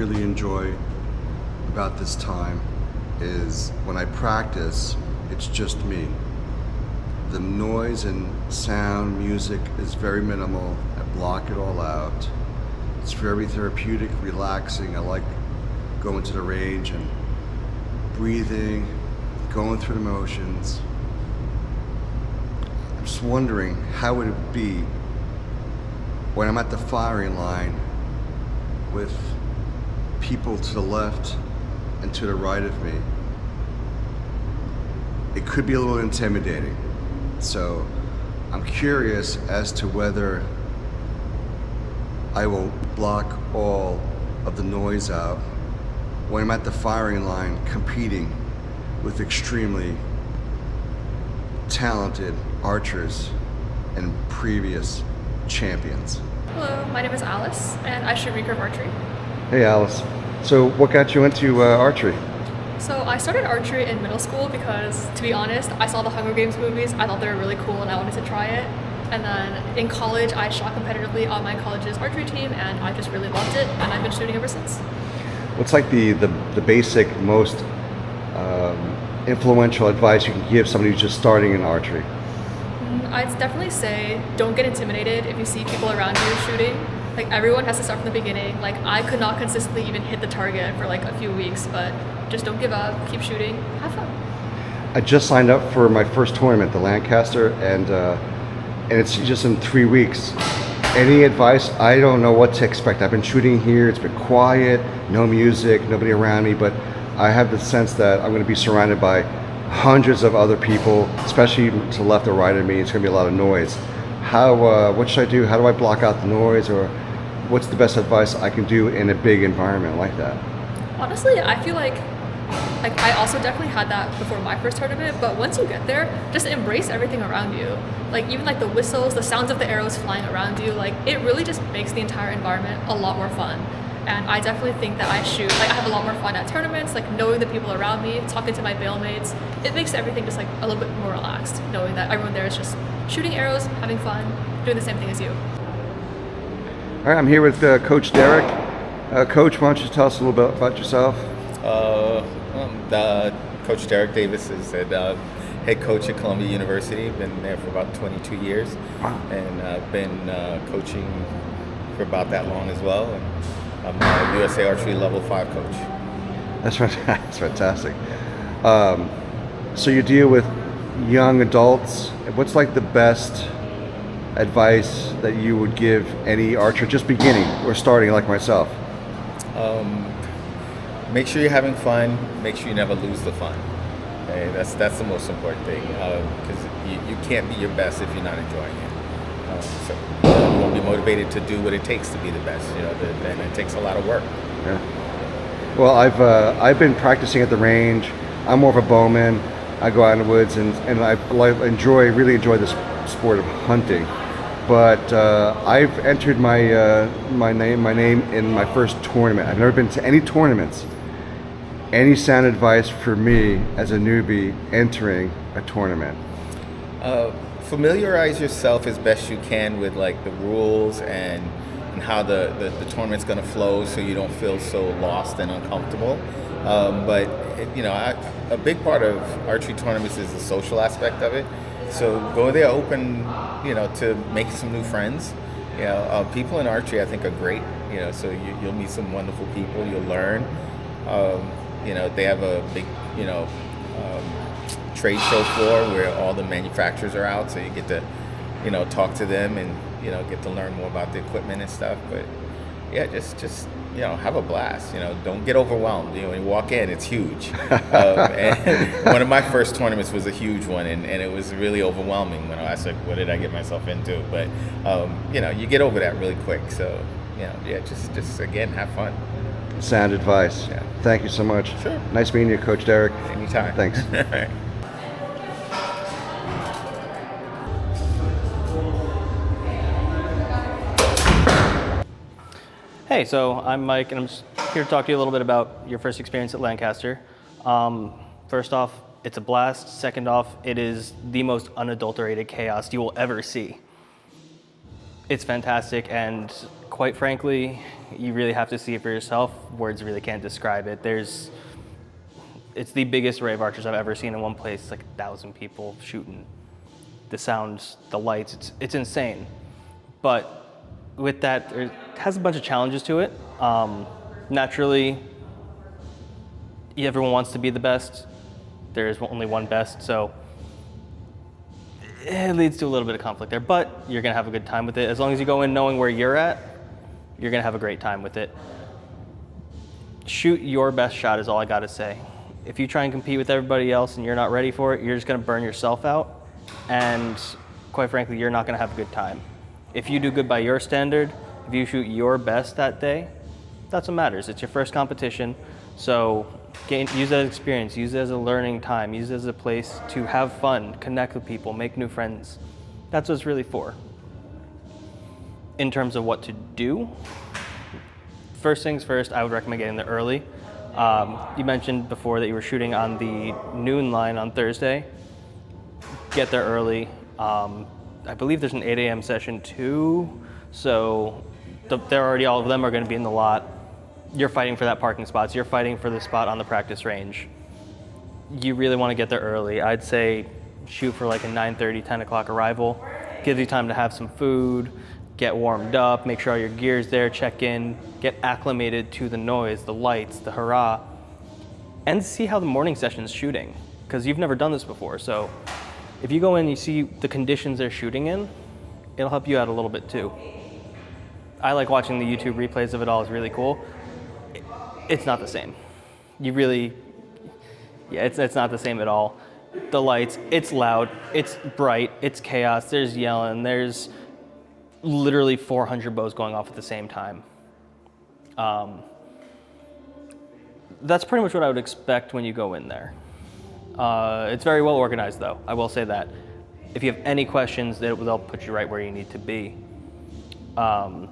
really enjoy about this time is when I practice, it's just me. The noise and sound, music is very minimal. I block it all out. It's very therapeutic, relaxing. I like going to the range and breathing, going through the motions. I'm just wondering how would it be when I'm at the firing line with people to the left and to the right of me. It could be a little intimidating. So I'm curious as to whether I will block all of the noise out when I'm at the firing line competing with extremely talented archers and previous champions. Hello, my name is Alice, and I shoot recurve archery. Hey Alice, so what got you into archery? So I started archery in middle school because, to be honest, I saw the Hunger Games movies, I thought they were really cool and I wanted to try it. And then in college, I shot competitively on my college's archery team and I just really loved it and I've been shooting ever since. What's like the basic, most influential advice you can give somebody who's just starting in archery? I'd definitely say don't get intimidated if you see people around you shooting. Like everyone has to start from the beginning. Like I could not consistently even hit the target for like a few weeks, but just don't give up, keep shooting, have fun. I just signed up for my first tournament, the Lancaster, and it's just in 3 weeks. Any advice? I don't know what to expect. I've been shooting here, it's been quiet, no music, nobody around me, but I have the sense that I'm going to be surrounded by hundreds of other people, especially to the left or right of me. It's going to be a lot of noise. What should I do? How do I block out the noise, or what's the best advice I can do in a big environment like that? Honestly, I feel like I also definitely had that before my first tournament, but once you get there, just embrace everything around you. Like even like the whistles, the sounds of the arrows flying around you, like it really just makes the entire environment a lot more fun. And I definitely think that I have a lot more fun at tournaments, like knowing the people around me, talking to my bail mates. It makes everything just like a little bit more relaxed, knowing that everyone there is just shooting arrows, having fun, doing the same thing as you. All right, I'm here with Coach Derek. Coach, why don't you tell us a little bit about yourself? Coach Derek Davis is head coach at Columbia University. Been there for about 22 years. Wow. And I've been coaching for about that long as well. And I'm a USA Archery Level 5 coach. That's fantastic. So you deal with young adults. What's like the best advice that you would give any archer just beginning or starting like myself? Make sure you're having fun. Make sure you never lose the fun. Okay? That's the most important thing, because you can't be your best if you're not enjoying it. So you won't be motivated to do what it takes to be the best. And it takes a lot of work. Yeah. Well, I've been practicing at the range. I'm more of a bowman. I go out in the woods and I really enjoy this sport of hunting. But I've entered my name in my first tournament. I've never been to any tournaments. Any sound advice for me as a newbie entering a tournament? Familiarize yourself as best you can with like the rules and how the tournament's going to flow, so you don't feel so lost and uncomfortable. But a big part of archery tournaments is the social aspect of it. So go there open, to make some new friends. People in archery I think are great. So you'll meet some wonderful people. You'll learn. They have a big, trade show floor where all the manufacturers are out, so you get to, talk to them and, get to learn more about the equipment and stuff. But yeah, just have a blast. Don't get overwhelmed. When you walk in, it's huge. And one of my first tournaments was a huge one, and it was really overwhelming when I was like, what did I get myself into? But you get over that really quick. So just again, have fun. Sound advice. Yeah. Thank you so much. Sure. Nice meeting you, Coach Derek. Anytime. Thanks. All right. Hey, so I'm Mike, and I'm just here to talk to you a little bit about your first experience at Lancaster. First off, it's a blast. Second off, it is the most unadulterated chaos you will ever see. It's fantastic, and quite frankly, you really have to see it for yourself. Words really can't describe it. It's the biggest array of archers I've ever seen in one place. It's like 1,000 people shooting. The sounds, the lights, it's insane. But with that, it has a bunch of challenges to it. Naturally, everyone wants to be the best. There is only one best, so it leads to a little bit of conflict there, but you're gonna have a good time with it. As long as you go in knowing where you're at, you're gonna have a great time with it. Shoot your best shot is all I gotta say. If you try and compete with everybody else and you're not ready for it, you're just gonna burn yourself out, and quite frankly, you're not gonna have a good time. If you do good by your standard, if you shoot your best that day, that's what matters. It's your first competition, so use that experience, use it as a learning time, use it as a place to have fun, connect with people, make new friends. That's what it's really for. In terms of what to do, first things first, I would recommend getting there early. You mentioned before that you were shooting on the noon line on Thursday. Get there early. I believe there's an 8 a.m. session too, so they're already, all of them are going to be in the lot. You're fighting for that parking spots. You're fighting for the spot on the practice range. You really want to get there early. I'd say shoot for like a 9:30, 10 o'clock arrival. Gives you time to have some food, get warmed up, make sure all your gear's there, check in, get acclimated to the noise, the lights, the hurrah, and see how the morning session's shooting, because you've never done this before. So if you go in and you see the conditions they're shooting in, it'll help you out a little bit too. I like watching the YouTube replays of it all. It's really cool. It's not the same. It's not the same at all. The lights, it's loud, it's bright, it's chaos, there's yelling, there's literally 400 bows going off at the same time. That's pretty much what I would expect when you go in there. It's very well organized though, I will say that. If you have any questions, they'll put you right where you need to be. In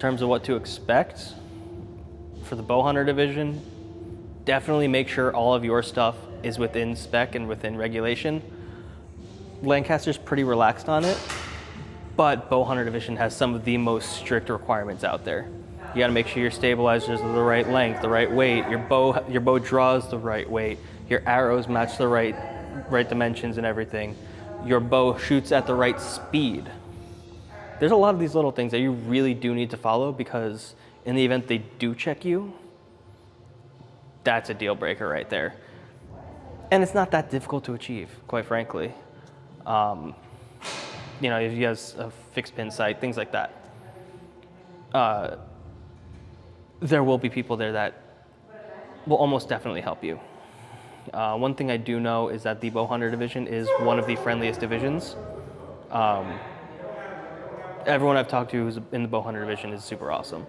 terms of what to expect, for the bow hunter division, definitely make sure all of your stuff is within spec and within regulation. Lancaster's pretty relaxed on it, but bow hunter division has some of the most strict requirements out there. You gotta make sure your stabilizers are the right length, the right weight, your bow draws the right weight, your arrows match the right dimensions and everything. Your bow shoots at the right speed. There's a lot of these little things that you really do need to follow, because in the event they do check you, that's a deal breaker right there. And it's not that difficult to achieve, quite frankly. If you have a fixed pin sight, things like that. There will be people there that will almost definitely help you. One thing I do know is that the bow hunter division is one of the friendliest divisions. Everyone I've talked to who's in the bow hunter division is super awesome.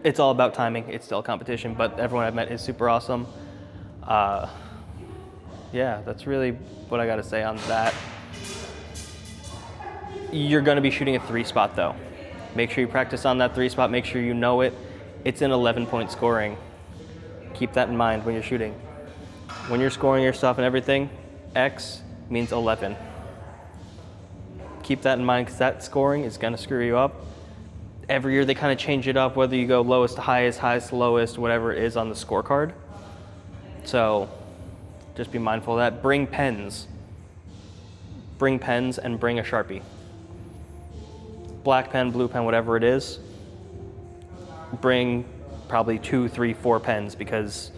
It's all about timing. It's still a competition, but everyone I've met is super awesome. Yeah, that's really what I got to say on that. You're going to be shooting a 3-spot though. Make sure you practice on that 3-spot. Make sure you know it. It's an 11-point scoring. Keep that in mind when you're shooting. When you're scoring your stuff and everything, X means 11. Keep that in mind, because that scoring is going to screw you up. Every year they kind of change it up, whether you go lowest to highest, highest to lowest, whatever it is on the scorecard. So just be mindful of that. Bring pens. Bring pens and bring a Sharpie. Black pen, blue pen, whatever it is. Bring probably 2, 3, 4 pens, because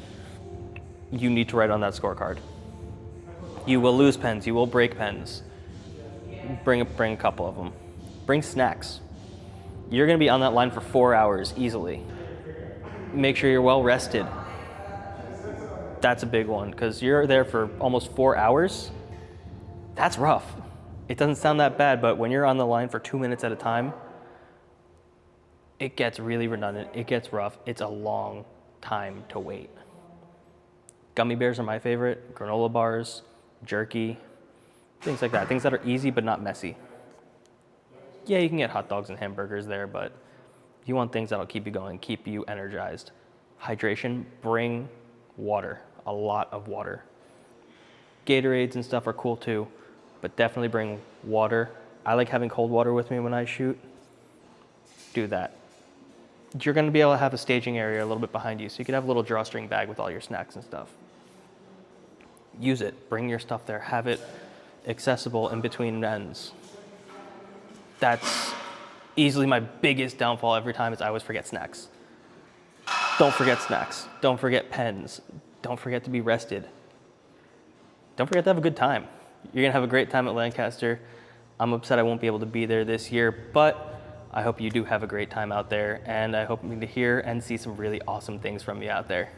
you need to write on that scorecard. You will lose pens, you will break pens. Bring a couple of them. Bring snacks. You're gonna be on that line for 4 hours easily. Make sure you're well rested. That's a big one, because you're there for almost 4 hours. That's rough. It doesn't sound that bad, but when you're on the line for 2 minutes at a time, it gets really redundant, it gets rough. It's a long time to wait. Gummy bears are my favorite, granola bars, jerky, things like that. Things that are easy but not messy. Yeah, you can get hot dogs and hamburgers there, but you want things that'll keep you going, keep you energized. Hydration, bring water, a lot of water. Gatorades and stuff are cool too, but definitely bring water I like having cold water with me when I shoot. Do that. You're going to be able to have a staging area a little bit behind you, so you could have a little drawstring bag with all your snacks and stuff. Use it. Bring your stuff there. Have it accessible in between ends. That's easily my biggest downfall every time is I always forget snacks. Don't forget snacks. Don't forget pens. Don't forget to be rested. Don't forget to have a good time. You're going to have a great time at Lancaster. I'm upset I won't be able to be there this year, but I hope you do have a great time out there, and I hope to hear and see some really awesome things from you out there.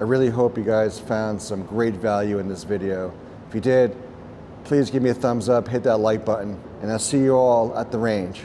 I really hope you guys found some great value in this video. If you did, please give me a thumbs up, hit that like button, and I'll see you all at the range.